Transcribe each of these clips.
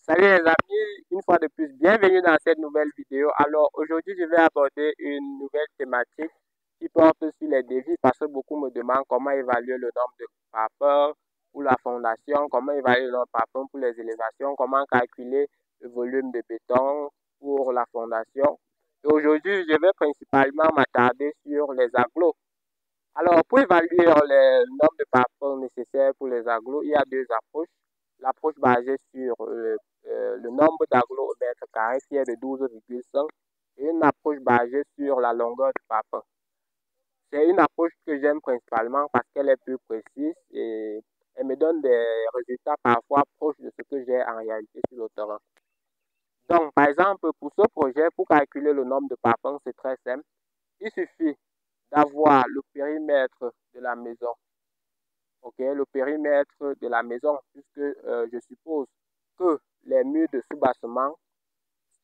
Salut les amis, une fois de plus, bienvenue dans cette nouvelle vidéo. Alors aujourd'hui, je vais aborder une nouvelle thématique qui porte sur les défis parce que beaucoup me demandent comment évaluer le nombre de papeurs pour la fondation, comment évaluer le nombre de papeurs pour les élévations, comment calculer le volume de béton pour la fondation. Et aujourd'hui, je vais principalement m'attarder sur les agglos. Alors, pour évaluer le nombre de papeurs nécessaires pour les agglos, il y a deux approches. L'approche basée sur le nombre d'agglos au mètre carré qui est de 12,5 et une approche basée sur la longueur du papin. C'est une approche que j'aime principalement parce qu'elle est plus précise et elle me donne des résultats parfois proches de ce que j'ai en réalité sur le terrain. Donc, par exemple, pour ce projet, pour calculer le nombre de papins, c'est très simple. Il suffit d'avoir le périmètre de la maison. Ok, le périmètre de la maison, puisque je suppose que les murs de soubassement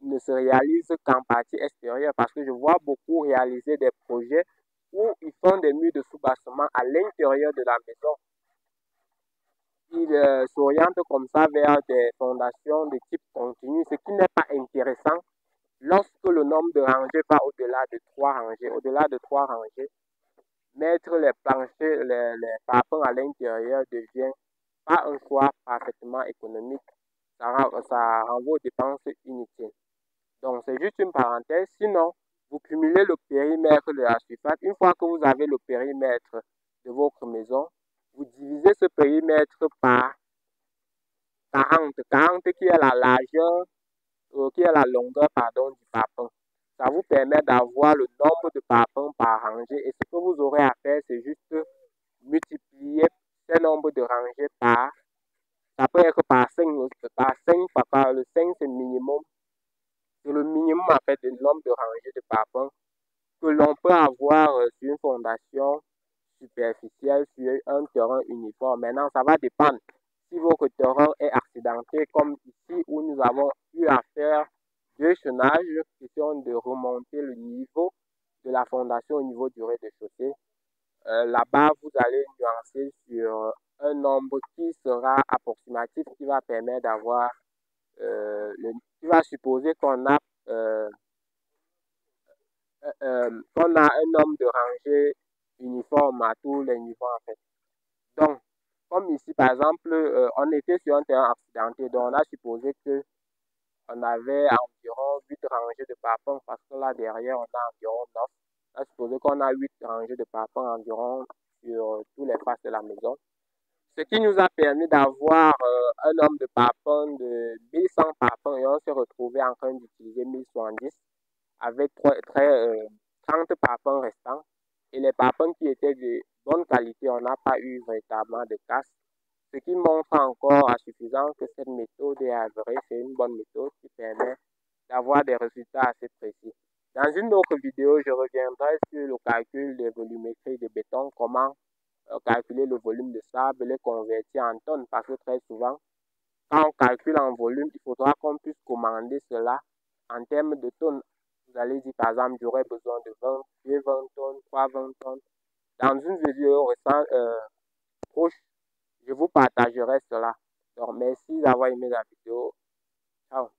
ne se réalisent qu'en partie extérieure, parce que je vois beaucoup réaliser des projets où ils font des murs de soubassement à l'intérieur de la maison. Ils s'orientent comme ça vers des fondations de type continu, ce qui n'est pas intéressant lorsque le nombre de rangées va au-delà de 3 rangées. Au-delà de 3 rangées, mettre les planchers, les parpaings à l'intérieur devient pas un choix parfaitement économique. Ça renvoie aux dépenses inutiles. Donc, c'est juste une parenthèse. Sinon, vous cumulez le périmètre de la surface. Une fois que vous avez le périmètre de votre maison, vous divisez ce périmètre par 40. 40 qui est la largeur, qui est la longueur, pardon, du parpaing. Ça vous permet d'avoir le nombre de parpaings par rangée. Et ce que vous aurez à faire, c'est juste multiplier ce nombre de rangées par, ça peut être par 5, par le 5 c'est minimum. C'est le minimum en fait du nombre de rangées de parpaings que l'on peut avoir sur une fondation superficielle, sur un terrain uniforme. Maintenant, ça va dépendre si votre terrain est accidenté, comme ici où nous avons eu à faire deux chaînages qui sont de remonter le niveau de la fondation au niveau du rez-de-chaussée. Là-bas, vous allez nuancer sur un nombre qui sera approximatif, qui va permettre d'avoir, qui va supposer euh, qu'on a un nombre de rangées uniforme à tous les niveaux en fait. Donc, comme ici, par exemple, on était sur un terrain accidenté, donc on a supposé que on avait environ 8 rangées de parpaings parce que là derrière, on a environ 9. On a supposé qu'on a 8 rangées de parpaings environ sur tous les faces de la maison. Ce qui nous a permis d'avoir un nombre de parpaings de 1100 parpaings et on s'est retrouvé en train d'utiliser 1070 avec 30 parpaings restants. Et les parpaings qui étaient de bonne qualité, on n'a pas eu véritablement de casse. Ce qui montre encore à suffisance que cette méthode est avérée, c'est une bonne méthode qui permet d'avoir des résultats assez précis. Dans une autre vidéo, je reviendrai sur le calcul de volumétrie de béton, comment calculer le volume de sable et le convertir en tonnes, parce que très souvent, quand on calcule en volume, il faudra qu'on puisse commander cela en termes de tonnes. Vous allez dire, par exemple, j'aurais besoin de 20, 20 tonnes, 3, 20 tonnes. Dans une vidéo récente, proche, je vous partagerai cela. Donc, merci d'avoir aimé la vidéo. Ciao.